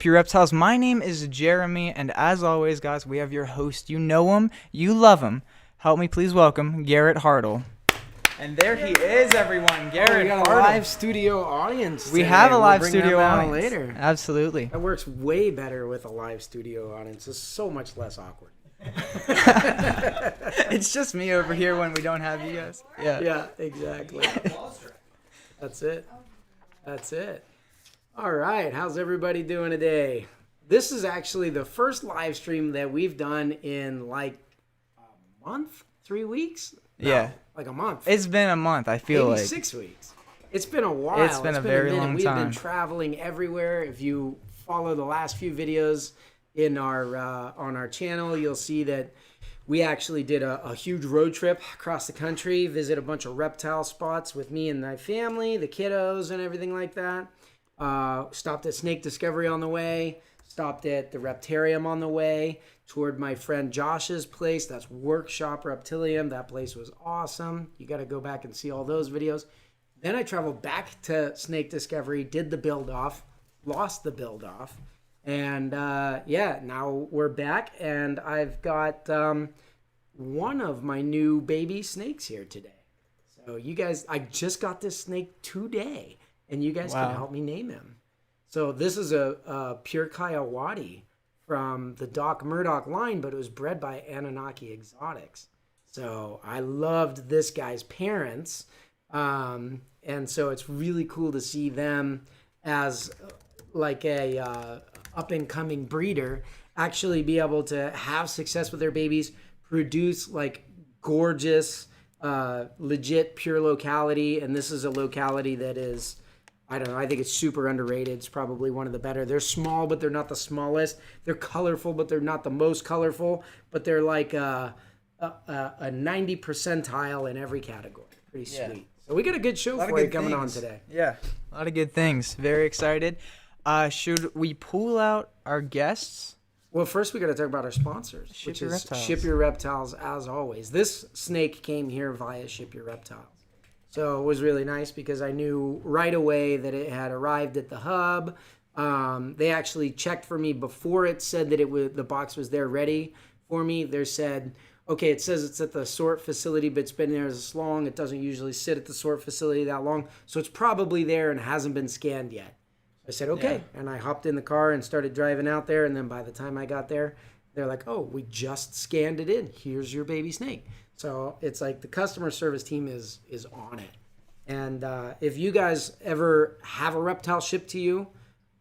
Pure Reptiles. My name is Jeremy, and as always, guys, we have your host. You know him, you love him. Help me please welcome Garrett Hartle. And there he is, everyone. Garrett we got Hartle. a live studio audience today. We have a live bring studio them out audience. later. Absolutely. That works way better with a live studio audience. It's so much less awkward. It's just me over here when we don't have you guys. Yeah, exactly. That's it. All right, how's everybody doing today? This is actually the first live stream that we've done in like a month, 3 weeks? No, Yeah. like a month. It's been a month, I feel Maybe like. 6 weeks. It's been a while. It's been a very minute. long We've time. been traveling everywhere. If you follow the last few videos in our on our channel, you'll see that we actually did a huge road trip across the country, visit a bunch of reptile spots with me and my family, the kiddos and everything like that. Stopped at Snake Discovery on the way, stopped at the Reptarium on the way, toured my friend Josh's place. That's Workshop Reptilium. That place was awesome. You got to go back and see all those videos. Then I traveled back to Snake Discovery, did the build off, lost the build off. And now we're back, and I've got one of my new baby snakes here today. So you guys, I just got this snake today, and you guys can help me name him. So this is a pure Coyote from the Doc Murdoch line, but it was bred by Anunnaki Exotics. So I loved this guy's parents, and so it's really cool to see them as like a up-and-coming breeder actually be able to have success with their babies, produce like gorgeous, legit pure locality. And this is a locality that is, I don't know, I think it's super underrated. It's probably one of the better. They're small, but they're not the smallest. They're colorful, but they're not the most colorful. But they're like a 90 percentile in every category. Pretty sweet. So we got a good show for you coming on today. Yeah, a lot of good things. Very excited. Should we pull out our guests? Well, first we got to talk about our sponsors, which is Ship Your Reptiles, as always. This snake came here via Ship Your Reptiles. So it was really nice because I knew right away that it had arrived at the hub. They actually checked for me before it said that the box was there ready for me. They said, okay, it says it's at the sort facility, but it's been there this long. It doesn't usually sit at the sort facility that long. So it's probably there and hasn't been scanned yet. I said, okay. Yeah. And I hopped in the car and started driving out there. And then by the time I got there, they're like, oh, we just scanned it in. Here's your baby snake. So it's like the customer service team is on it. And if you guys ever have a reptile shipped to you,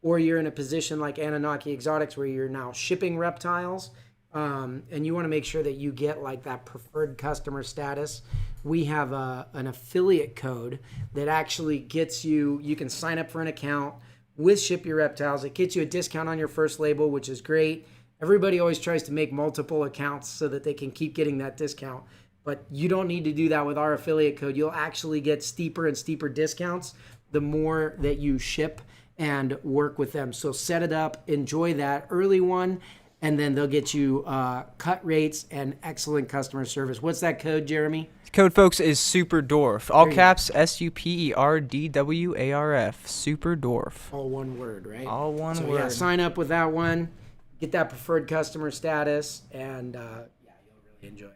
or you're in a position like Anunnaki Exotics where you're now shipping reptiles, and you want to make sure that you get like that preferred customer status, we have an affiliate code that actually gets you can sign up for an account with Ship Your Reptiles. It gets you a discount on your first label, which is great. Everybody always tries to make multiple accounts so that they can keep getting that discount. But you don't need to do that with our affiliate code. You'll actually get steeper and steeper discounts the more that you ship and work with them. So set it up, enjoy that early one, and then they'll get you cut rates and excellent customer service. What's that code, Jeremy? Code, folks, is Super Dwarf. All caps, SUPERDWARF. Super Dwarf. All one word, right? All one word. So yeah, sign up with that one, get that preferred customer status, and you'll really enjoy it.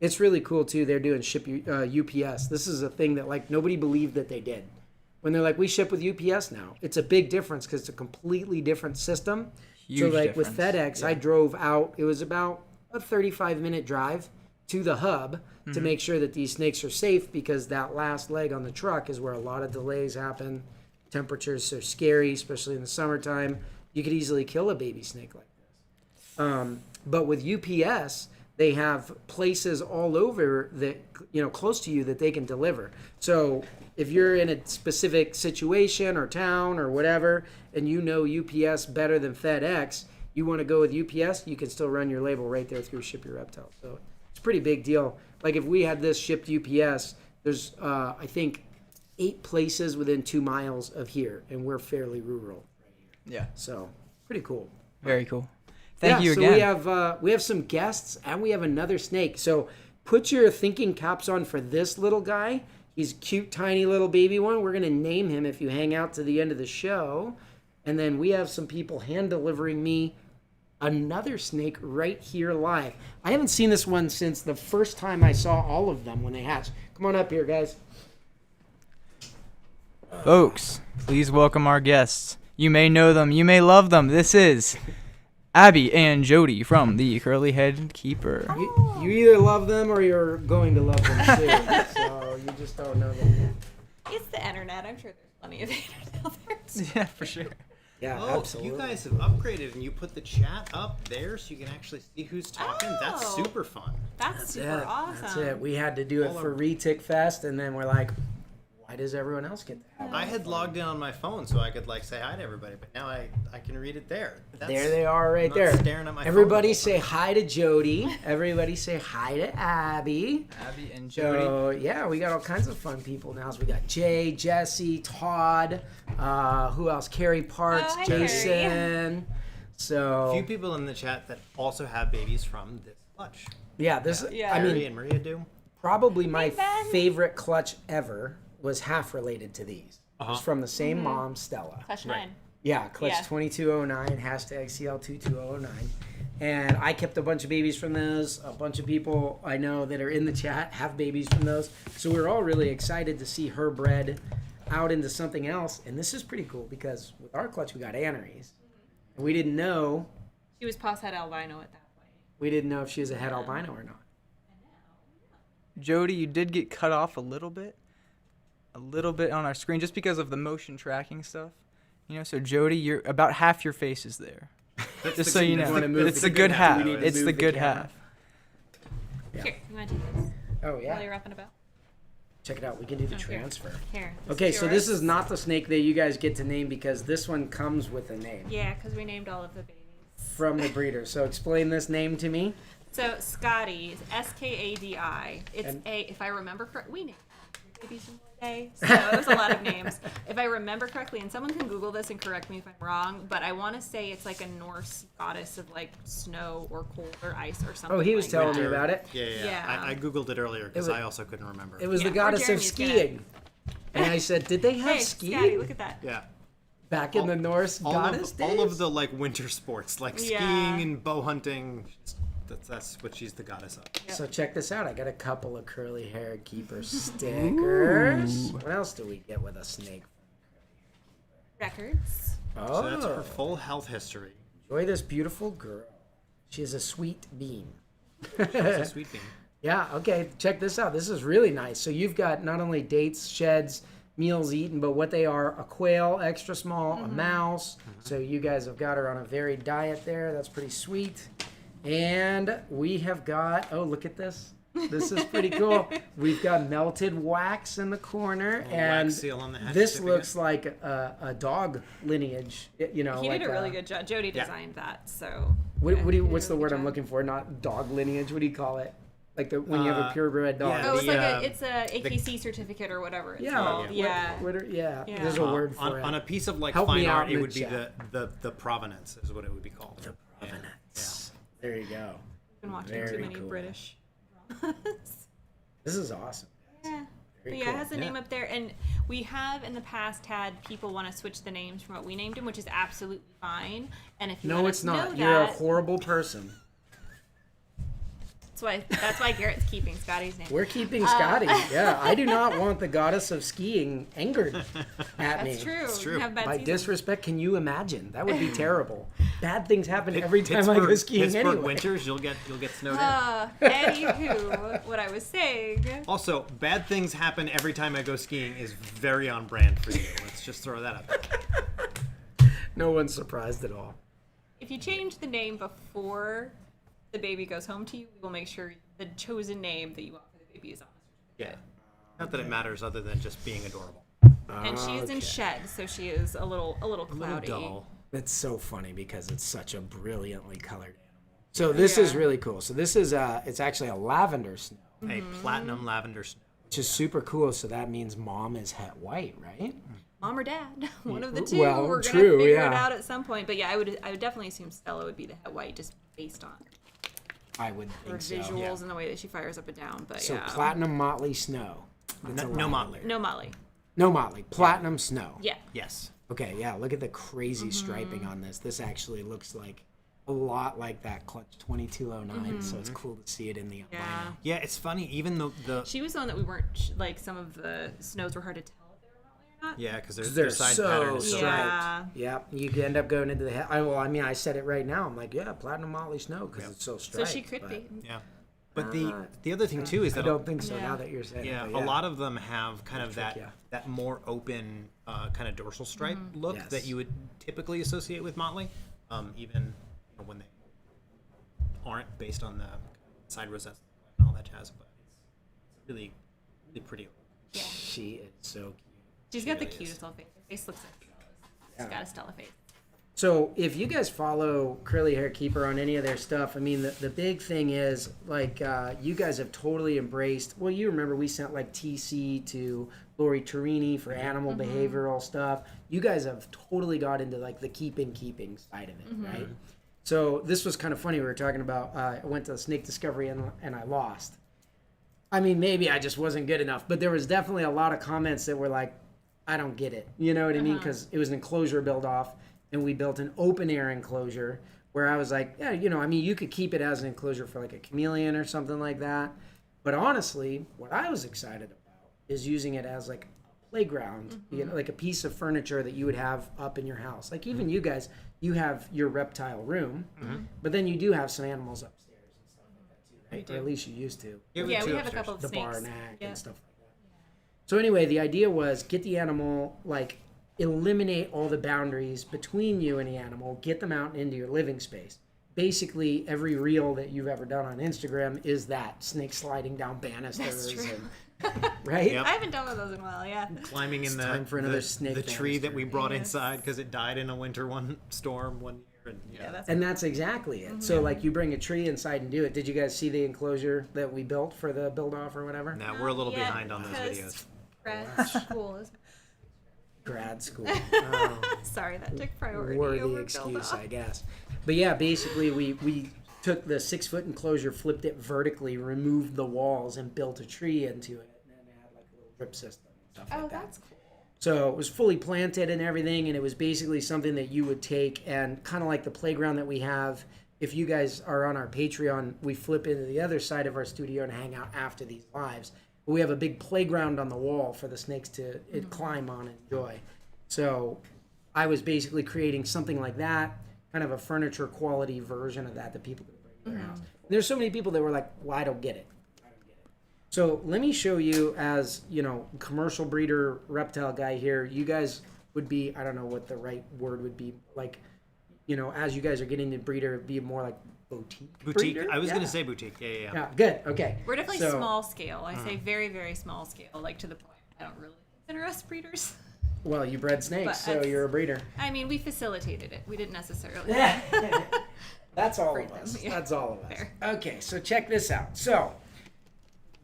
It's really cool too. They're doing ship UPS. This is a thing that like nobody believed that they did. When they're like, we ship with UPS now. It's a big difference because it's a completely different system. Huge so like difference. with FedEx, I drove out. It was about a 35-minute drive to the hub to make sure that these snakes are safe, because that last leg on the truck is where a lot of delays happen. Temperatures are scary, especially in the summertime. You could easily kill a baby snake like this. But with UPS, they have places all over that, close to you that they can deliver. So if you're in a specific situation or town or whatever, and you know UPS better than FedEx, you want to go with UPS, you can still run your label right there through Ship Your Reptiles. So it's a pretty big deal. Like if we had this shipped UPS, there's, I think, 8 places within 2 miles of here, and we're fairly rural right here. Yeah. So pretty cool. Very cool. Thank you again. So we have some guests, and we have another snake. So put your thinking caps on for this little guy. He's a cute, tiny little baby one. We're going to name him if you hang out to the end of the show. And then we have some people hand delivering me another snake right here live. I haven't seen this one since the first time I saw all of them when they hatched. Come on up here, guys. Folks, please welcome our guests. You may know them, you may love them. This is Abby and Jody from the Curly Head Keeper. You either love them or you're going to love them too. So you just don't know them yet. It's the internet. I'm sure there's plenty of haters out there. Yeah, for sure. Yeah, Oh, absolutely. you guys have upgraded and you put the chat up there so you can actually see who's talking. That's Oh. super fun. That's super awesome. That's it. We had to do it for Retic Fest, and then we're like, why does everyone else get that? I had logged in on my phone so I could like say hi to everybody, but now I can read it there. There they are right I'm not there. staring at my phone Everybody the whole say hi to Jody. Everybody say hi to Abby. Abby and Jody. So, yeah, we got all kinds of fun people now. So we got Jay, Jesse, Todd, who else? Carrie Parks, hi, Carrie. Jason. So, A few people in the chat that also have babies from this clutch. yeah, this, Yeah. I Mary mean, and Maria do. probably my Hey, Ben. favorite clutch ever was half related to these. It was Uh-huh. from the same mom, Stella. Clutch Right. 9. Yeah, clutch Yeah. 2209, hashtag CL2209. And I kept a bunch of babies from those. A bunch of people I know that are in the chat have babies from those. So we're all really excited to see her bred out into something else. And this is pretty cool because with our clutch, we got aneries. And we didn't know, She was past head albino at that point. we didn't know if she was a het albino or not. Jody, you did get cut off a little bit on our screen just because of the motion tracking stuff. You know, so Jody, you're about half your face is there. Just so you know, wanna move it's the the good half. we need to It's move the the good camera. half. Yeah. Here, you want to take this Oh, while yeah. you're up and about? Check it out. We can do the Oh, here. transfer. Here. Okay, so this yours. is not the snake that you guys get to name because this one comes with a name Yeah, because we named all of the babies. from the breeder. So explain this name to me. So Scotty, Skadi. It's And- if I remember correctly, we named babies in one day. So it was a lot of names. If I remember correctly, and someone can Google this and correct me if I'm wrong, but I want to say it's like a Norse goddess of like snow or cold or ice or something. Oh, he was like telling that. me about it. Yeah. Yeah. I Googled it earlier because was- I also couldn't remember. It was Yeah, the or goddess of Jeremy's gonna- skiing. And I said, did they have Hey, skiing Scotty, look at that. yeah. back in the Norse All goddess of, all of days? the like winter sports, like Yeah. skiing and bow hunting. That's what she's the goddess of. So check this out. I got a couple of curly hair keeper stickers. What else do we get with a snake? Records. Oh, So that's her full health history. enjoy this beautiful girl. She is a sweet bean. She's a sweet bean. Yeah, okay, check this out. This is really nice. So you've got not only dates, sheds, meals eaten, but what they are, a quail, extra small, a mouse. So you guys have got her on a varied diet there. That's pretty sweet. And we have got, oh, look at this. This is pretty cool. We've got melted wax in the corner. And wax seal on the hatch this certificate. looks like a dog lineage, you know. He like did a really good job. Jody Yeah. designed that, so. What do he you, did a what's the really word good I'm job. looking for? Not dog lineage. What do you call it? Like when you have a purebred dog. yeah, Oh, it's The, like it's a AKC certificate or whatever it's Yeah, called. yeah. Yeah. Yeah, there's a word for on, it. on a piece of like Help me fine out art, in it the would be chat. the provenance is what it would be called. The Provenance. There you go. Been watching Very too many cool. British. This is awesome. Yeah. But Very yeah, cool. it has the Yeah. name up there, and we have in the past had people want to switch the names from what we named him, which is absolutely fine. And if you No, let it's us not. know You're a that, horrible person. that's why Garrett's keeping Scotty's name. We're keeping Scotty. Yeah, I do not want the goddess of skiing angered at me. That's true. It's true. You have bad By seasons. disrespect, can you imagine? That would be terrible. Bad things happen every time I go skiing Pittsburgh anyway. winters, you'll get snowed in. Anywho, what I was saying. Also, bad things happen every time I go skiing is very on brand for you. Let's just throw that out there. No one's surprised at all. If you change the name before the baby goes home to you, we will make sure the chosen name that you want for the baby is on. Yeah. Not that it matters other than just being adorable. And she is in Okay. shed, so she is a little A little cloudy. dull. It's so funny because it's such a brilliantly colored animal. So this is Yeah. really cool. So this is it's actually a lavender snow, A platinum lavender snow. which is super cool. So that means mom is het white, right? Mom or dad, one of the two. Well, We're gonna true, figure yeah. it out at some point. But yeah, I would definitely assume Stella would be the het white just based on I would her think so. visuals and the way that she fires up and down. But So yeah, platinum motley snow. That's a No lavender. motley. no Molly. No motley. Platinum snow. Yeah. Yes. Okay, yeah, look at the crazy striping on this. This actually looks like a lot like that Clutch 2209, so it's cool to see it in the albino. Yeah, it's funny. Even though She was the one that we weren't like. Some of the snows were hard to tell if they were motley or not. yeah, because They're their side pattern is so striped. Yeah. Yep, you could end up going into the head. I mean, I said it right now. I'm like, yeah, platinum motley snow because it's so So striped. she could but be. yeah. But the other thing too is I that don't think so Yeah. now that you're saying yeah, it. a but lot of them have kind of trick, that more open kind of dorsal stripe look Yes. that you would typically associate with motley, even when they aren't based on the side rosettes and all that jazz. But it's really, really pretty. Yeah. She is so cute. She's got the really is. cutest little face. Her face looks like she's got a Stella face. So if you guys follow Curly Hair Keeper on any of their stuff, I mean, the big thing is, like, you guys have totally embraced, well, you remember we sent, like, TC to Lori Torini for animal behavioral stuff. You guys have totally got into, like, the keeping side of it, right? So this was kind of funny. We were talking about, I went to Snake Discovery and I lost. I mean, maybe I just wasn't good enough, but there was definitely a lot of comments that were like, I don't get it. You know what I mean? Because it was an enclosure build off. And we built an open air enclosure where I was like, yeah, I mean, you could keep it as an enclosure for like a chameleon or something like that. But honestly, what I was excited about is using it as like a playground, like a piece of furniture that you would have up in your house. Like even you guys, you have your reptile room, but then you do have some animals upstairs and stuff like that too, right? Or at least you used to. Yeah, we have a couple of The snakes. barnac Yeah. and stuff like that. So anyway, the idea was get the animal, like eliminate all the boundaries between you and the animal, get them out into your living space. Basically, every reel that you've ever done on Instagram is that snake sliding down banisters, true. and, right? Yep. I haven't done one of those in a while. Yeah. Climbing in time for another snake the tree that banister. we brought inside because it died in a winter storm one year. And Yeah, that's And that's exactly it. So, like, you bring a tree inside and do it. Did you guys see the enclosure that we built for the build off or whatever? now we're a little Yeah, behind on those because videos. Grad school is. Grad school. Oh. Sorry, that took priority. Worthy over excuse, build-off. I guess. But yeah, basically we took the 6-foot enclosure, flipped it vertically, removed the walls, and built a tree into it, and then had like a little drip system and stuff Oh, like that. that's cool. So it was fully planted and everything, and it was basically something that you would take and kind of like the playground that we have. If you guys are on our Patreon, we flip into the other side of our studio and hang out after these lives. But we have a big playground on the wall for the snakes to climb on and enjoy. So I was basically creating something like that, kind of a furniture quality version of that people could bring to their house. And there's so many people that were like, well, I don't get it. So let me show you, as commercial breeder reptile guy here, you guys would be, I don't know what the right word would be, like, as you guys are getting to breeder, it'd be more like boutique breeder? I was Yeah. going to say boutique. Yeah. Yeah, good. Okay. We're definitely So- small scale. I say very, very small scale, like to the point I don't really consider us breeders. Well, you bred snakes, But so that's- you're a breeder. I mean, we facilitated it. We didn't necessarily. That's all Breed of them, us. yeah. That's all of us. Fair. Okay, so check this out. So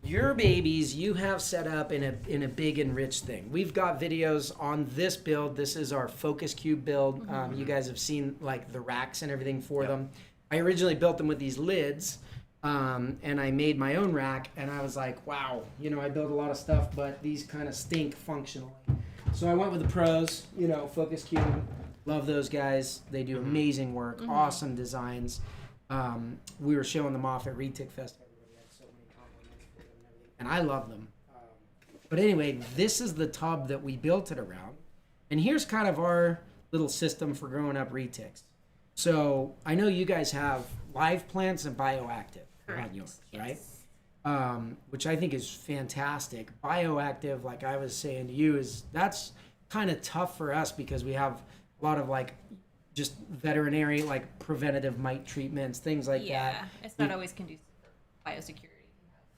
your babies you have set up in a big enriched thing. We've got videos on this build. This is our Focus Cube build. You guys have seen like the racks and everything for them. I originally built them with these lids, and I made my own rack, and I was like, wow, I built a lot of stuff, but these kind of stink functionally. So I went with the pros, Focus Cube. Love those guys. They do amazing work, awesome designs. We were showing them off at Retic Fest. Everybody had so many compliments for them and everything, and I love them. But anyway, this is the tub that we built it around. And here's kind of our little system for growing up retics. So I know you guys have live plants and bioactive on yours, right? Which I think is fantastic. Bioactive, like I was saying to you, that's kind of tough for us because we have a lot of like just veterinary, like preventative mite treatments, things like Yeah, that. it's not always conducive for biosecurity.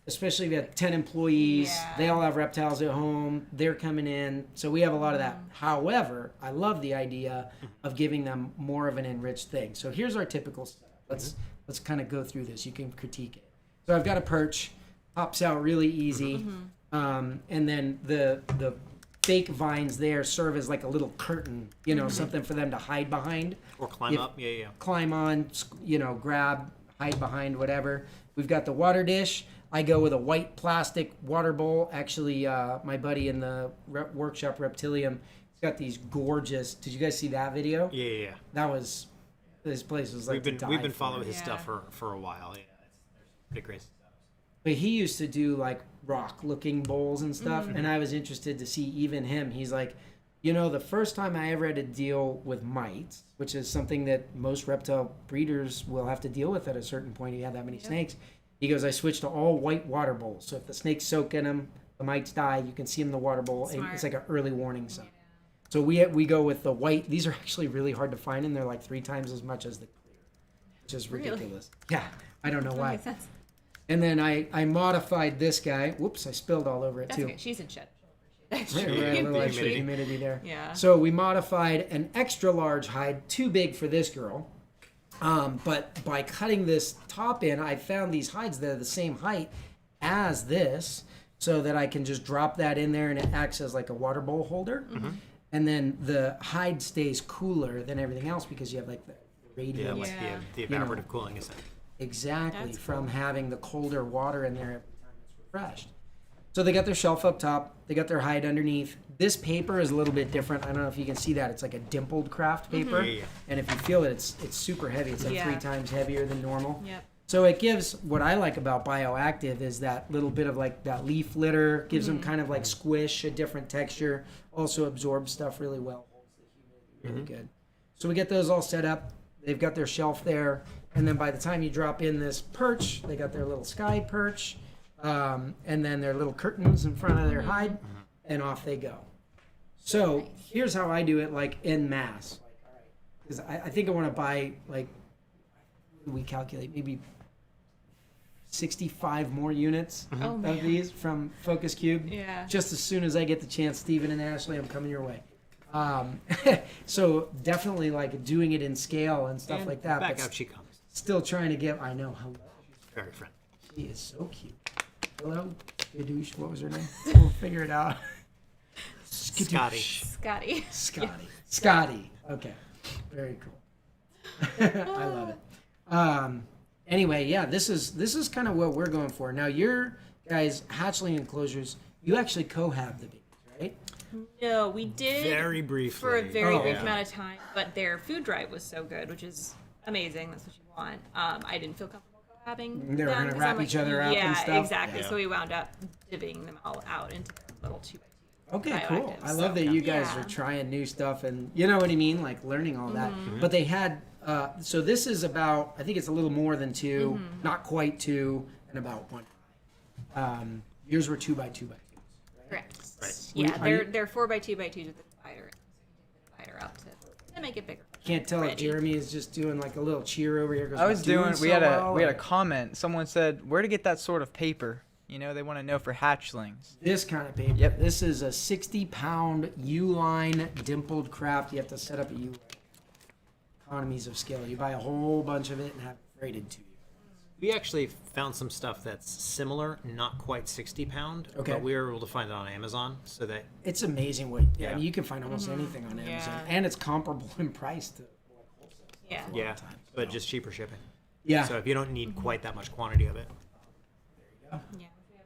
Especially if you have 10 employees, Yeah. they all have reptiles at home, they're coming in. So we have a lot of that. However, I love the idea of giving them more of an enriched thing. So here's our typical setup. Let's kind of go through this. You can critique it. So I've got a perch, pops out really easy. And then the fake vines there serve as like a little curtain, something for them to hide behind. Or climb If- up. Yeah. Climb on, grab, hide behind, whatever. We've got the water dish. I go with a white plastic water bowl. Actually, my buddy in the workshop Reptilium He's got these gorgeous. Did you guys see that video? Yeah. That was. This place was like. We've been following his stuff for a while. Yeah, it's pretty crazy stuff. But he used to do like rock-looking bowls and stuff, Mm-hmm. and I was interested to see even him. He's like, the first time I ever had to deal with mites, which is something that most reptile breeders will have to deal with at a certain point. You have that many snakes. He goes, I switched to all white water bowls. So if the snakes soak in them, the mites die. You can see them in the water bowl, and it's like an early warning sign. So we go with the white. These are actually really hard to find, and they're like 3 times as much as the clear, which is ridiculous. Really? Yeah, I don't know why. Makes sense. And then I modified this guy. Whoops, I spilled all over it That's too. okay. She's in shed. Right, a little extra Humidity. humidity there. Yeah. So we modified an extra large hide, too big for this girl. But by cutting this top in, I found these hides that are the same height as this, so that I can just drop that in there and it acts as like a water bowl holder. Mm-hmm. And then the hide stays cooler than everything else because you have like the radiant. Yeah, like Yeah. the evaporative cooling is. Exactly, That's from cool. having the colder water in there every time it's refreshed. So they got their shelf up top. They got their hide underneath. This paper is a little bit different. I don't know if you can see that. It's like a dimpled craft paper. Yeah. And if you feel it, it's super heavy. It's like Yeah. 3 times heavier than normal. Yep. So it gives, what I like about bioactive is that little bit of like that leaf litter, gives them kind of like squish, a different texture, also absorbs stuff really well, holds the humidity really good. So we get those all set up. They've got their shelf there. And then by the time you drop in this perch, they got their little sky perch, and then their little curtains in front of their hide, and off they go. So here's how I do it, like en masse. Because I think I want to buy, like, what do we calculate? Maybe 65 more units Oh, of man. these from Focus Cube. Yeah. Just as soon as I get the chance, Steven and Ashley, I'm coming your way. So definitely like doing it in scale and stuff like that. Back but out she comes. still trying to get. I know. Hello. Very friendly. She is so cute. Hello, Skadoosh. What was her name? We'll figure it out. Scotty. Scotty. Scotty. Scotty. Okay. Very cool. I love it. Anyway, yeah, this is kind of what we're going for. Now, your guys' hatchling enclosures, you actually cohab the babies, right? No, we did Very briefly. for a very Oh, brief yeah. amount of time, but their food drive was so good, which is amazing. That's what you want. I didn't feel comfortable cohabbing. They were them gonna 'cause wrap I'm like, each other up and yeah, stuff? exactly. Yeah. So we wound up divvying them all out into little 2x2. Okay, cool. bioactives, I love so, that you guys yeah. are trying new stuff and you know what I mean, like learning all that. But they had, so this is about, I think it's a little more than 2, not quite 2, and about 1. Yours were 2x2x2s. Correct. Right. Yeah, Are you- they're 4x2x2s with the divider. Divider up to make it bigger. Can't tell if Ready. Jeremy is just doing like a little cheer over here. 'Cause I we're was doing. so We had well, a or- comment. Someone said, "Where to get that sort of paper?" You know, they want to know for hatchlings. This kind of paper. Yep. This is a 60-pound U-line dimpled craft. You have to set up a U-line. Economies of scale. You buy a whole bunch of it and have it freighted to you. We actually found some stuff that's similar, not quite 60-pound, Okay. but we were able to find it on Amazon, so that It's amazing what. Yeah, I Yeah. mean, you can find almost anything on Amazon, Yeah. and it's comparable in price to. Yeah. yeah, time, but just cheaper shipping. Yeah. So if you don't need quite that much quantity of it, Yeah. We have 2, I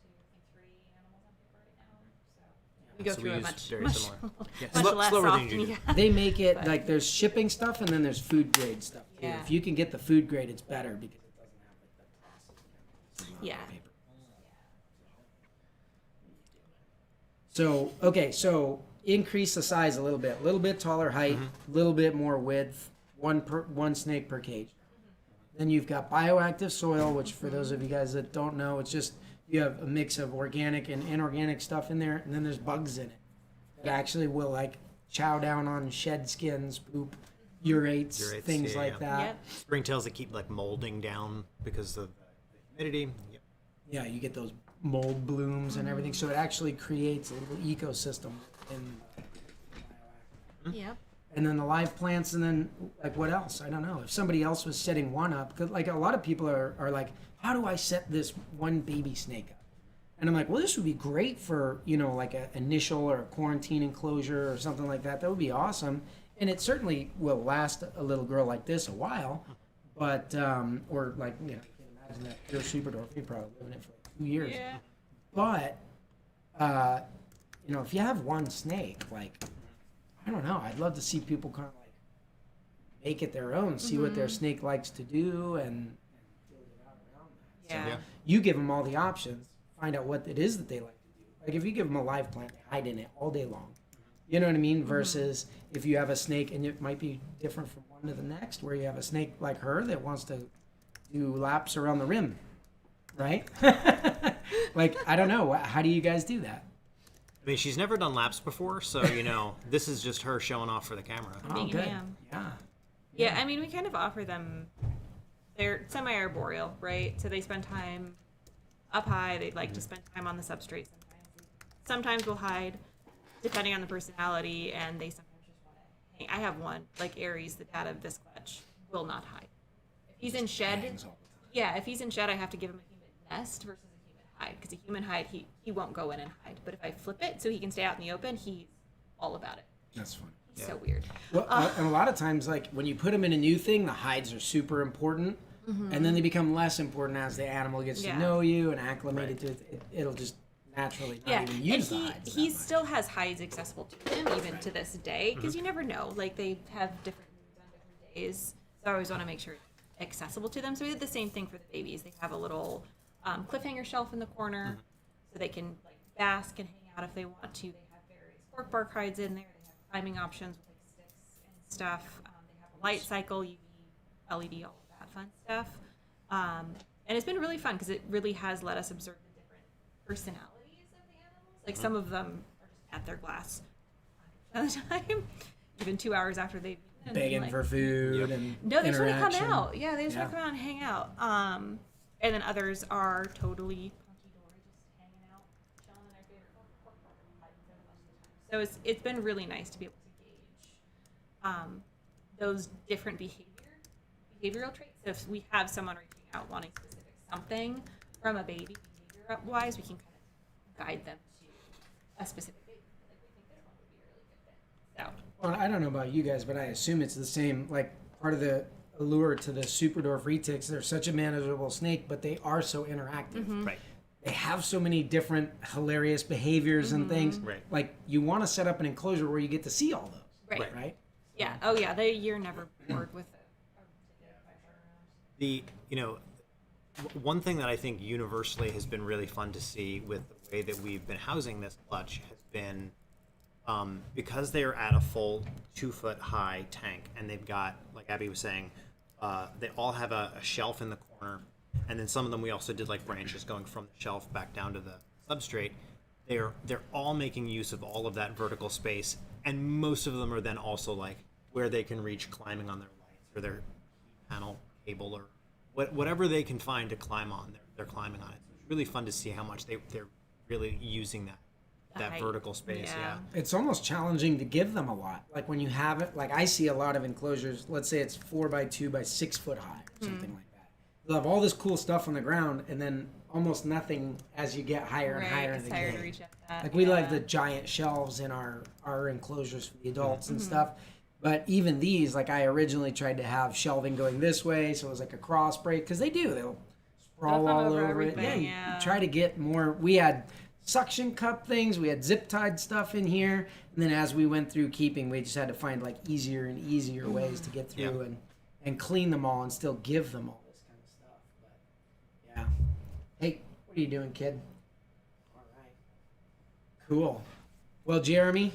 think 3 animals on paper right now. So we go so through we it use much, very much, similar. Yeah, much slow- less slower than often. you do. Yeah. They make it But- like there's shipping stuff and then there's food grade stuff too. Yeah. If you can get the food grade, it's better because it doesn't have like the plastic. Yeah. Paper. So okay, so increase the size a little bit taller height, a little bit more width, one snake per cage. Then you've got bioactive soil, which for those of you guys that don't know, it's just you have a mix of organic and inorganic stuff in there, and then there's bugs in it that actually will like chow down on shed skins, poop, urates, Urates, things yeah, like yeah. that. Yep. springtails that keep like molding down because of the humidity. Yep. Yeah, you get those mold blooms and everything, so it actually creates a little ecosystem. Yep. And then the live plants, and then like what else? I don't know. If somebody else was setting one up, 'cause, like a lot of people are like, how do I set this one baby snake up? And I'm like, well, this would be great for like an initial or a quarantine enclosure or something like that. That would be awesome, and it certainly will last a little girl like this a while. But or like you can imagine that pure super dwarf, you probably live in it for like 2 years. Yeah. But if you have one snake, like I don't know. I'd love to see people kind of like make it their own, see what their snake likes to do, and build it out around that. Yeah. So you give them all the options, find out what it is that they like to do. Like if you give them a live plant, they hide in it all day long. You know what I mean? Versus if you have a snake, and it might be different from one to the next, where you have a snake like her that wants to do laps around the rim, right? Like, I don't know. How do you guys do that? I mean, she's never done laps before, so, this is just her showing off for the camera. Oh, Being a good. ham. Yeah. Yeah, I mean, we kind of offer them, they're semi-arboreal, right? So they spend time up high. They like to spend time on the substrate sometimes. Sometimes we'll hide, depending on the personality, and they sometimes just want to hang. I have one, like Aries, the dad of this clutch, will not hide. If he's in shed, if he's in shed, I have to give him a human nest versus a human hide, because a human hide, he won't go in and hide. But if I flip it so he can stay out in the open, he's all about it. That's funny. He's so weird. Well, and a lot of times, like when you put them in a new thing, the hides are super important, and then they become less important as the animal gets to know you and acclimated to it. It'll just naturally not even use the hides. He still has hides accessible to him even to this day, because you never know. Like they have different moods on different days, so I always want to make sure it's accessible to them. So we did the same thing for the babies. They have a little cliffhanger shelf in the corner, so they can like bask and hang out if they want to. They have various cork bark hides in there. They have climbing options with like sticks and stuff. They have a light cycle, UV, LED, all of that fun stuff. And it's been really fun because it really has let us observe the different personalities of the animals. Like some of them are just at their glass all the time, even 2 hours after they've eaten. Begging like, for food and no, they just want to come interaction. out. Yeah, they just want to come out and hang out. And then others are totally hunky-dory, just hanging out, chilling in their favorite cork bark hide for the most of the time. So it's been really nice to be able to gauge those different behavioral traits. So if we have someone reaching out wanting specific something from a baby behavior-wise, we can kind of guide them to a specific baby. Like we think this one would be a really good fit. So. Well, I don't know about you guys, but I assume it's the same. Like part of the allure to the Superdorf retics, they're such a manageable snake, but they are so interactive. Right. They have so many different hilarious behaviors and things. Right. Like you want to set up an enclosure where you get to see all those. Right. Right. Yeah. Oh yeah. You're never bored with it. One thing that I think universally has been really fun to see with the way that we've been housing this clutch has been because they're at a full 2 foot high tank, and they've got, like Abby was saying, they all have a shelf in the corner, and then some of them we also did like branches going from the shelf back down to the substrate. They're all making use of all of that vertical space, and most of them are then also like where they can reach climbing on their lights or their panel cable or whatever they can find to climb on. They're climbing on it. So it's really fun to see how much they're really using that vertical space. Yeah. It's almost challenging to give them a lot. Like when you have it, like I see a lot of enclosures, let's say it's 4 by 2 by 6 foot high or something like that. They'll have all this cool stuff on the ground and then almost nothing as you get higher and higher in the higher game. to reach at that. Like we like the giant shelves in our enclosures for the adults and stuff. But even these, like I originally tried to have shelving going this way, so it was like a cross break, because they'll sprawl They'll come all over over it. everything, You try to get more. We had suction cup things, we had zip tied stuff in here, and then as we went through keeping, we just had to find like easier and easier ways to get through and clean them all and still give them all this kind of stuff. But yeah, hey, what are you doing, kid? All right, cool. Well, Jeremy,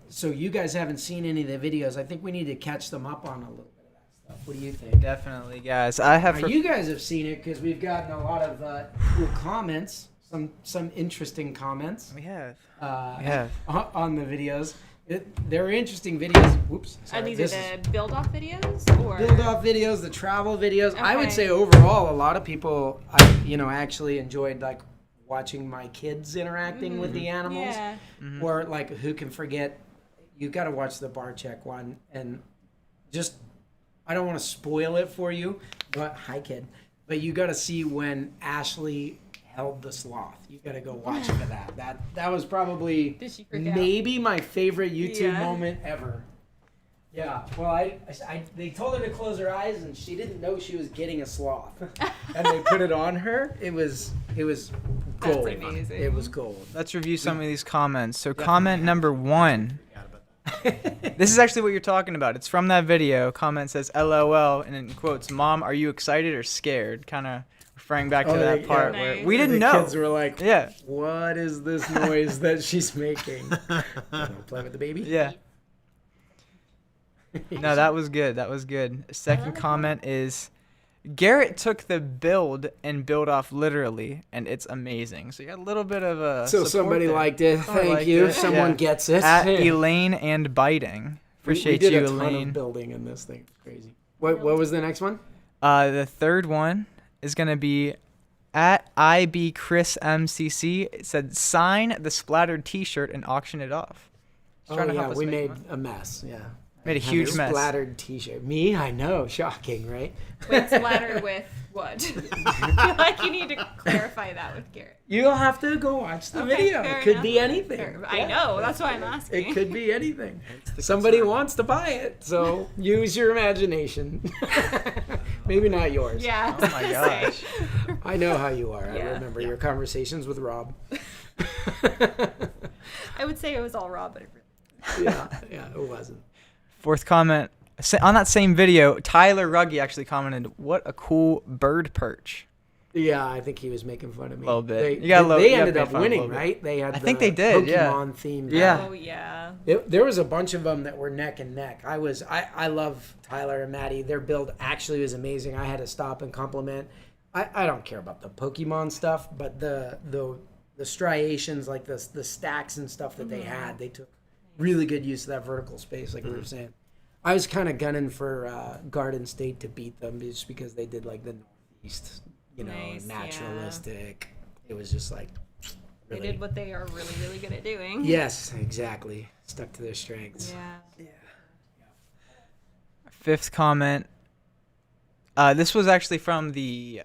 so you guys haven't seen any of the videos. I think we need to catch them up on a little bit of that stuff. What do you think? Definitely, guys. I have. Now, you guys have seen it because we've gotten a lot of cool comments, some interesting comments. We have. On the videos. They're interesting videos. Whoops. Sorry, And these are the build-off videos, or build-off videos, the travel videos. I would Okay. say overall, a lot of people, actually enjoyed like watching my kids interacting with the animals. Yeah. Or like, who can forget? You got to watch the bar check one, and just I don't want to spoil it for you, but hi kid, but you got to see when Ashley held the sloth. You got to go watch for that. That was probably Did she freak out? maybe my favorite YouTube Yeah. moment ever. Yeah, well, they told her to close her eyes, and she didn't know she was getting a sloth, and they put it on her. It was gold. amazing. It was gold. Let's review some of these comments. So comment number 1. This is actually what you're talking about. It's from that video. Comment says LOL and in quotes, "Mom, are you excited or scared?" Kind of referring back to that part where Nice. we didn't The know. kids were like, Yeah. what is this noise that she's making? Play with the baby? Yeah. No, that was good. That was good. Second comment is Garrett took the build and build off literally, and it's amazing. So you got a little bit of a So support somebody there. liked it. Somebody Thank liked you. it. Someone Yeah. gets it. At Elaine and Biting. Appreciate we did you, a ton Elaine. of building in this thing. It's crazy. What was the next one? The third one is gonna be at IB Chris MCC. It said sign the splattered T-shirt and auction it off. He's trying to help us we make made money. a mess. Yeah. Made a huge mess. Splattered T-shirt. Me? I know. Shocking, right? Wait, splattered with what? I feel like you need to clarify that with Garrett. You'll have to go watch the Okay, video. fair It could enough. be anything. I Yeah. know. That's why I'm asking. It could be anything. Somebody concern. wants to buy it, so use your imagination. Maybe not yours. Yeah. Oh my gosh. I know how you are. I Yeah. remember your conversations with Rob. I would say it was all raw, but it really Yeah, it wasn't. Fourth comment on that same video. Tyler Ruggie actually commented, "What a cool bird perch." Yeah, I think he was making fun of me. A little bit. They, You gotta they you gotta ended pay up fun a winning, little bit. right? They had I think they did, Pokemon yeah. themed. Yeah. Oh yeah. There was a bunch of them that were neck and neck. I love Tyler and Maddie. Their build actually was amazing. I had to stop and compliment. I don't care about the Pokemon stuff, but the striations, like the stacks and stuff that they had, they took really good use of that vertical space, like we were saying. I was kind of gunning for Garden State to beat them just because they did like the Northeast, Nice, yeah. naturalistic. It was just like They really. did what they are really, really good at doing. Yes, exactly. Stuck to their strengths. Yeah. Fifth comment. This was actually from the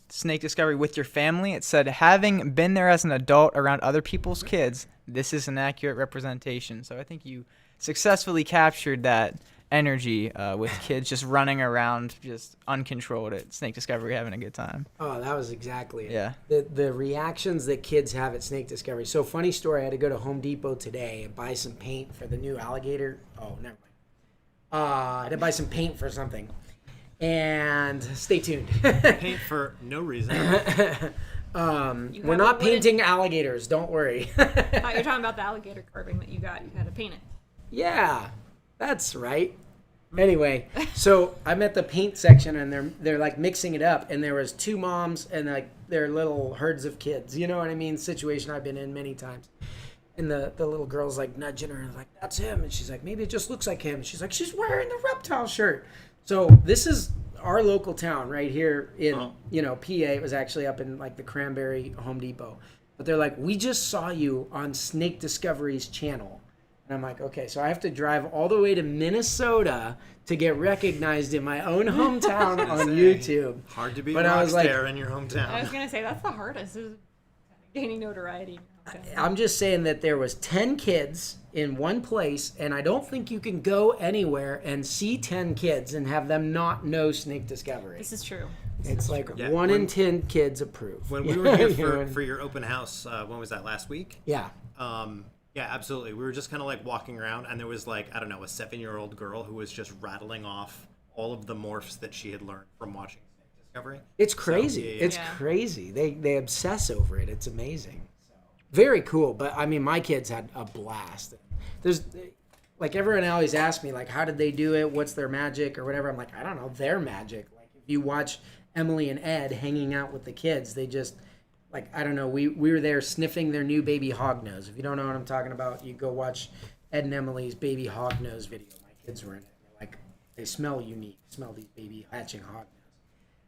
Snake Discovery with your family. It said, having been there as an adult around other people's kids, this is an accurate representation. So I think you successfully captured that energy with kids just running around, just uncontrolled at Snake Discovery, having a good time. Oh, that was exactly it. Yeah. The reactions that kids have at Snake Discovery. So funny story, I had to go to Home Depot today and buy some paint for the new alligator. Oh, never mind. I had to buy some paint for something. And stay tuned. Paint for no reason. We're not painting alligators, don't worry. You're talking about the alligator carving that you got. You had to paint it. Yeah, that's right. Anyway, so I'm at the paint section and they're like mixing it up, and there was two moms and like their little herds of kids. You know what I mean? Situation I've been in many times. And the little girl's like nudging her and like, that's him. And she's like, maybe it just looks like him. And she's like, she's wearing the reptile shirt. So this is our local town right here in PA. It was actually up in like the Cranberry Home Depot. But they're like, we just saw you on Snake Discovery's channel. And I'm like, okay, so I have to drive all the way to Minnesota to get recognized in my own hometown on YouTube. Hard to be But a I rock was like- star in your I hometown. was gonna say that's the hardest, is gaining notoriety. I'm just saying that there was 10 kids in one place, and I don't think you can go anywhere and see 10 kids and have them not know Snake Discovery. This is true. It's like Yeah, 1 in when- 10 kids approve. When we were here You know, for your open house, when was that, last week? yeah. Yeah, absolutely. We were just kind of like walking around, and there was like, I don't know, a 7-year-old girl who was just rattling off all of the morphs that she had learned from watching Snake Discovery. It's crazy. yeah. It's Yeah. crazy. They obsess over it. It's amazing. Very cool. But I mean, my kids had a blast. There's like everyone always asks me like, how did they do it? What's their magic or whatever? I'm like, I don't know. Their magic. Like if you watch Emily and Ed hanging out with the kids, they just like, I don't know. We were there sniffing their new baby hognose. If you don't know what I'm talking about, you go watch Ed and Emily's baby hognose video. My kids were in it. They're like, they smell unique. Smell these baby hatching hognose.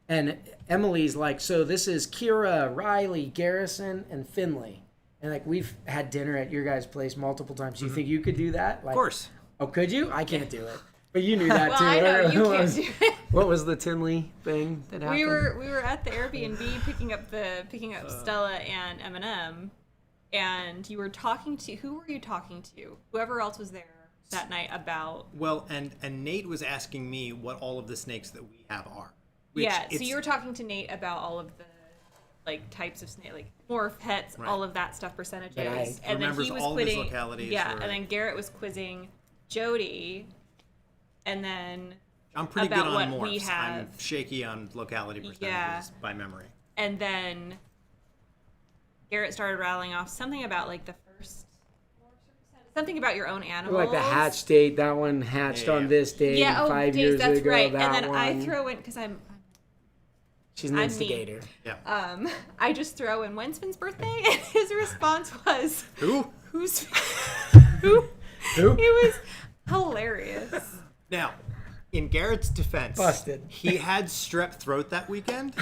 And Emily's like, so this is Kira, Riley, Garrison, and Finley. And like we've had dinner at your guys' place multiple times. Do you think you could do that? Like, Of course. Oh, could you? I can't do it. But you knew that Well, too. I know What you was- can't do it. What was the Tinley thing that happened? We were at the Airbnb picking up Stella and Eminem, and you were talking to, who were you talking to? Whoever else was there that night about. Well, and Nate was asking me what all of the snakes that we have are. Which Yeah, so it's- you were talking to Nate about all of like types of snake, like morph, hets, Right. all of that stuff, percentages. Right. And then Remembers he was all of his quizzing localities, Yeah, or- and then Garrett was quizzing Jody, and then I'm pretty good about on what morphs. we have. I'm shaky on locality percentages Yeah. by memory. And then Garrett started rattling off something about like the first, something about your own animals. Like the hatch date, that one hatched on this date Yeah, oh, 5 days, years that's ago. right. That And then one. I throw in, because She's an I'm instigator. Yeah. I just throw in when's Finn's birthday, and his response was, Who? "Who's Who? It was hilarious. Now, in Garrett's defense, Busted. he had strep throat that weekend,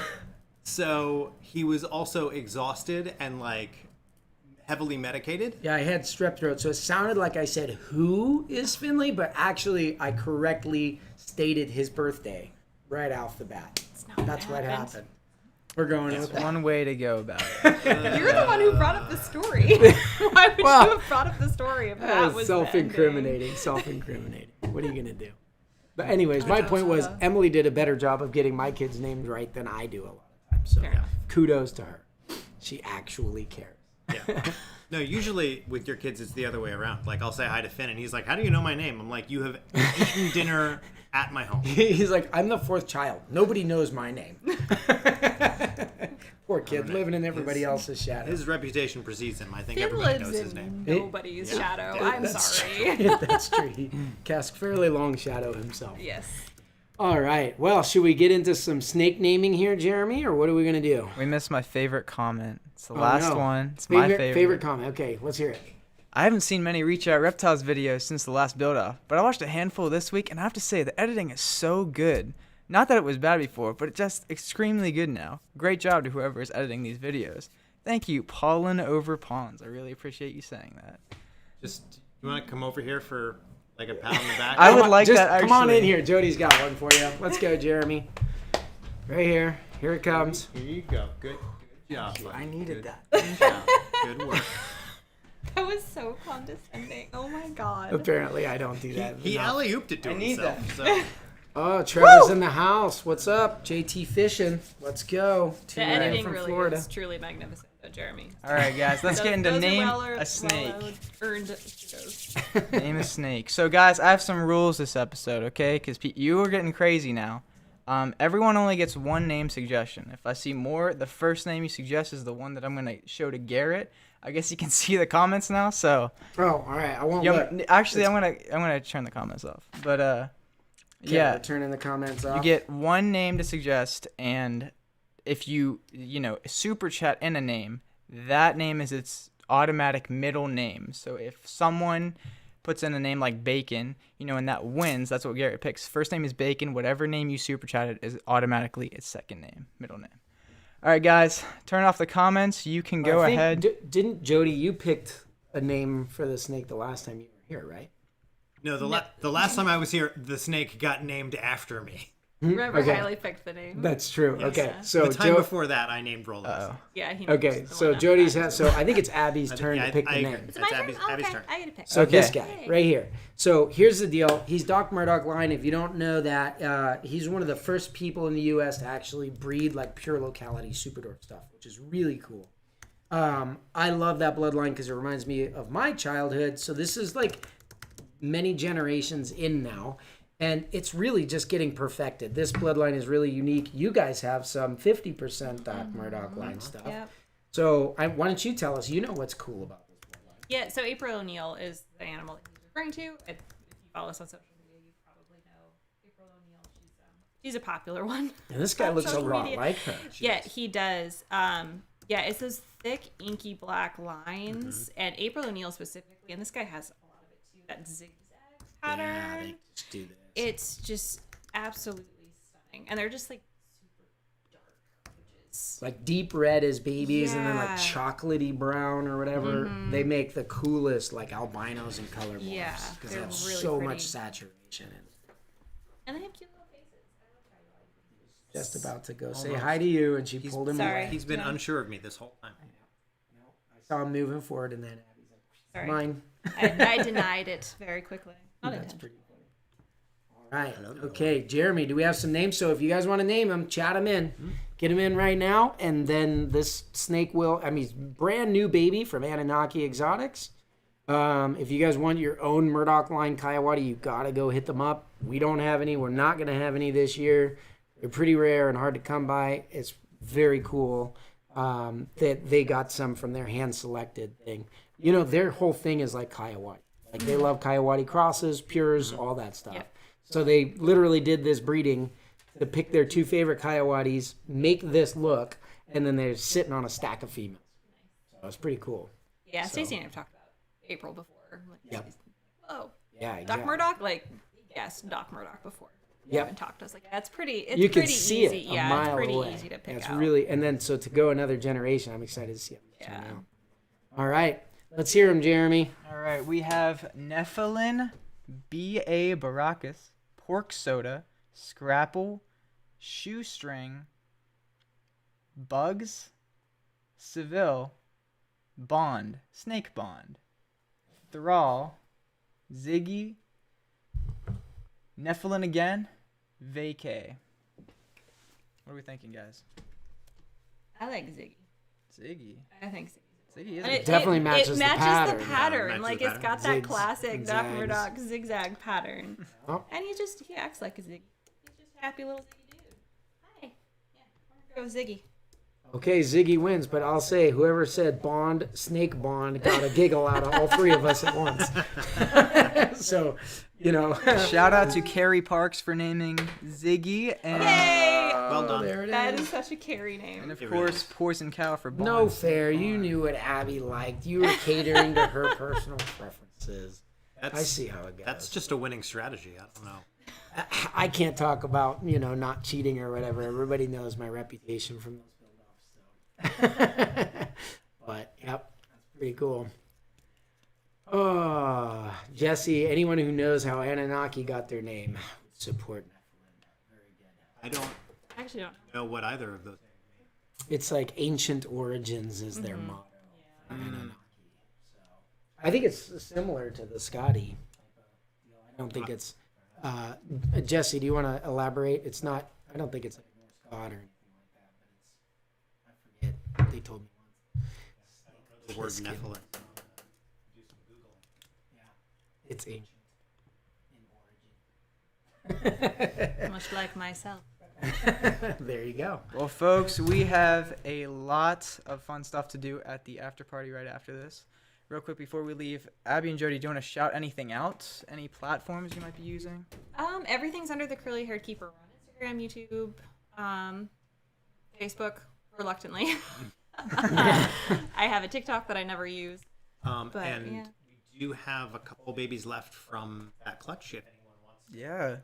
so he was also exhausted and like heavily medicated. Yeah, I had strep throat, so it sounded like I said, "Who is Finley?" But actually, I correctly stated his birthday right off the bat. That's what happened. We're going with that. One way to go about it. You're the one who brought up the story. Why would Well, you have brought up the story if That that was was the ending? self-incriminating. Self-incriminating. What are you gonna do? But anyways, my point was Emily did a better job of getting my kids' names right than I do a lot of times. So Fair enough. kudos to her. She actually cares. Yeah. No, usually with your kids, it's the other way around. Like, I'll say hi to Finn, and he's like, "How do you know my name?" I'm like, "You have eaten dinner at my home." He's like, "I'm the fourth child. Nobody knows my name." Poor kid, living in everybody else's shadow. His reputation precedes him. I think Finn everybody lives knows his in name. nobody's shadow. I'm That's sorry. true. That's true. He casts fairly long shadow himself. Yes. All right. Well, should we get into some snake naming here, Jeremy, or what are we gonna do? We missed my favorite comment. It's the Oh, last no. one. It's my favorite. Favorite comment. Okay, let's hear it. I haven't seen many Reach Out Reptiles videos since the last build-off, but I watched a handful this week, and I have to say, the editing is so good. Not that it was bad before, but it's just extremely good now. Great job to whoever is editing these videos. Thank you, Paulin over Pawns. I really appreciate you saying that. Just, you want to come over here for like a pat on the back? I would like Just that, come on actually. in here. Jody's got one for you. Let's go, Jeremy. Right here. Here it comes. Here you go. Good job. buddy. I needed Good that. job. Good work. That was so condescending. Oh my god. Apparently, I don't do that. He enough. alley-ooped it to I need himself. So. Oh, Trevor's in the house. What's up? JT fishing. Let's go. The Two men editing from really Florida. is truly magnificent, though, Jeremy. All right, guys, let's get into Those are name well a snake. earned kudos. Name a snake. So, guys, I have some rules this episode, okay? Because you are getting crazy now. Everyone only gets one name suggestion. If I see more, the first name you suggest is the one that I'm going to show to Garrett. I guess you can see the comments now. So, Oh, all right. I won't yeah, look. actually, I'm gonna turn the comments off. But Okay, yeah, we're turning the comments off. you get one name to suggest, and if you super chat in a name, that name is its automatic middle name. So if someone puts in a name like Bacon, and that wins, that's what Garrett picks. First name is Bacon. Whatever name you super chatted is automatically its second name, middle name. All right, guys, turn off the comments. You can go I think, ahead. Didn't Jody? You picked a name for the snake the last time you were here, right? No, the last time I was here, the snake got named after me. Remember, Okay. Riley picked the name. That's true. Okay, Yeah. so The time Jo- before that, I named Rolos. Uh-oh. Yeah, he Okay, was the so one after Jody's that. has. So I think it's Abby's turn to pick the name. It's Abby's turn. I get to pick. So Okay. this guy right here. So here's the deal. He's Doc Murdoch line. If you don't know that, he's one of the first people in the U.S. to actually breed like pure locality superdwarf stuff, which is really cool. I love that bloodline because it reminds me of my childhood. So this is like many generations in now. And it's really just getting perfected. This bloodline is really unique. You guys have some 50% Doc Murdoch line stuff. Yep. So why don't you tell us? You know what's cool about this bloodline. Yeah, so April O'Neil is the animal that he's referring to. If you follow us on social media, you probably know April O'Neil. She's a popular one. And this guy on looks a social lot media. like her. Yeah, he does. Yeah, it's those thick, inky black lines, and April O'Neil specifically, and this guy has a lot of it too. That zigzag pattern. Yeah, they just do this. It's just absolutely stunning, and they're just like super dark ridges. Like deep red as babies and then like Yeah. chocolatey brown or whatever. They make the coolest like albinos and color morphs. Yeah, because they're they have really so pretty. much saturation in it. And they have cute little faces. I don't know if I like Just about to go say hi to you and she pulled him sorry. away. He's been unsure of me this whole time. I saw him moving forward and then Abby's like, Sorry. mine. I denied it very quickly. Not That's intentionally. pretty funny. All Right. Okay, Jeremy, do we have some names? So if you guys want to name them, chat them in. Get them in right now. And then this snake will, brand new baby from Anunnaki Exotics. If you guys want your own Murdoch line Coyote, you got to go hit them up. We don't have any. We're not going to have any this year. They're pretty rare and hard to come by. It's very cool that they got some from their hand-selected thing. You know, their whole thing is like Coyote. Like, they love Coyote crosses, pures, all that stuff. Yep. So they literally did this breeding to pick their 2 favorite Coyotes, make this look, and then they're sitting on a stack of females. So it's pretty cool. Yeah, Stacey and I've talked about April before. Like, Yep. Oh, Yeah, Doc exactly. Murdoch? Like, yes, Doc Murdoch before. We Yep. haven't talked to us. Like, that's pretty. It's You pretty can see easy. it a Yeah, mile it's pretty away. easy to pick It's out. really, and then so to go another generation, I'm excited to see them. Yeah. All right, let's hear them, Jeremy. All right, we have Nephilim, B.A. Baracus, Pork Soda, Scrapple, Shoestring, Bugs, Seville, Bond, Snake Bond, Thrall, Ziggy, Nephilim again, Vacay. What are we thinking, guys? I like Ziggy. Ziggy. I think Ziggy. Ziggy is And a definitely matches the pattern. the pattern. Yeah, it Like, matches it's the got that Zigs classic and Doc zags. Murdoch zigzag pattern. Oh. And he acts like a Ziggy. He's just a happy little Ziggy dude. Hi. Yeah, I'm gonna go with Ziggy. Okay, Ziggy wins, but I'll say whoever said Bond, Snake Bond, got a giggle out of all 3 of us at once. So, you know. Shout out to Carrie Parks for naming Ziggy, and Yay! Well done. There it That is. is such a Carrie name. and of It really course Poison Cow for Bond. No fair. You knew what Abby liked. You were catering to her personal preferences. That's, I see how it goes. That's just a winning strategy. I don't know. I can't talk about, you know, not cheating or whatever. Everybody knows my reputation from those build-offs. So. But, yep, that's pretty cool. Oh, Jesse, anyone who knows how Anunnaki got their name would support Nephilim. Very good. I don't I actually don't know. know what either of those. It's like ancient origins is their motto. Anunnaki. So I think it's similar to the Scotty. I don't think it's. Jesse, do you want to elaborate? It's not. I don't think it's like Norse god or anything like that. But it's. I forget. They told me once. The word Skin. Nephilim. Yeah, it's ancient in origin. Much like myself. There you go. Well, folks, we have a lot of fun stuff to do at the after party right after this. Real quick before we leave, Abby and Jody, do you want to shout anything out? Any platforms you might be using? Everything's under the Curly Haired Keeper on Instagram, YouTube, Facebook, reluctantly. I have a TikTok that I never use. But, And yeah. we do have a couple babies left from that clutch. If anyone wants Yeah,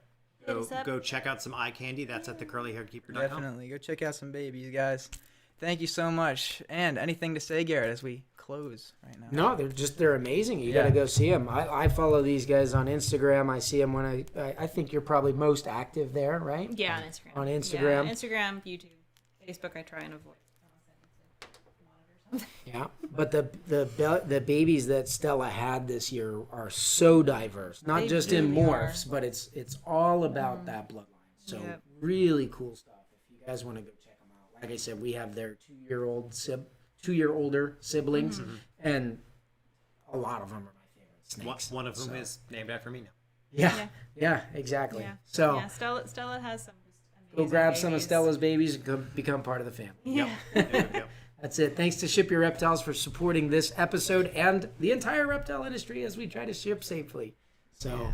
Hit us up. go check out some eye candy. That's at thecurlyhairedkeeper.com. definitely. Go check out some babies, guys. Thank you so much. And anything to say, Garrett, as we close right now? No, they're amazing. You got to Yeah. go see them. I follow these guys on Instagram. I see them when I think you're probably most active there, right? Yeah, on Instagram. On Instagram. Yeah, Instagram, YouTube, Facebook, I try and avoid. Yeah, but the babies that Stella had this year are so diverse. Not They just in really morphs, but it's all about that bloodline. So Yep. really cool stuff. If you guys want to go check them out, like I said, we have their 2-year older siblings, and a lot of them are my favorite snakes. One of whom So- is named after me now. Yeah, exactly. Yeah. So Yeah, Stella has some. go amazing grab some of babies. Stella's babies and become part of the family. Yeah. Yep. That's it. Thanks to Ship Your Reptiles for supporting this episode and the entire reptile industry as we try to ship safely. So,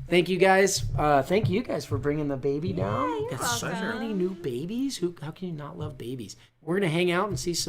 thank you guys. Thank you guys for bringing the baby down. you're That's so welcome. many new babies. How can you not love babies? We're gonna hang out and see some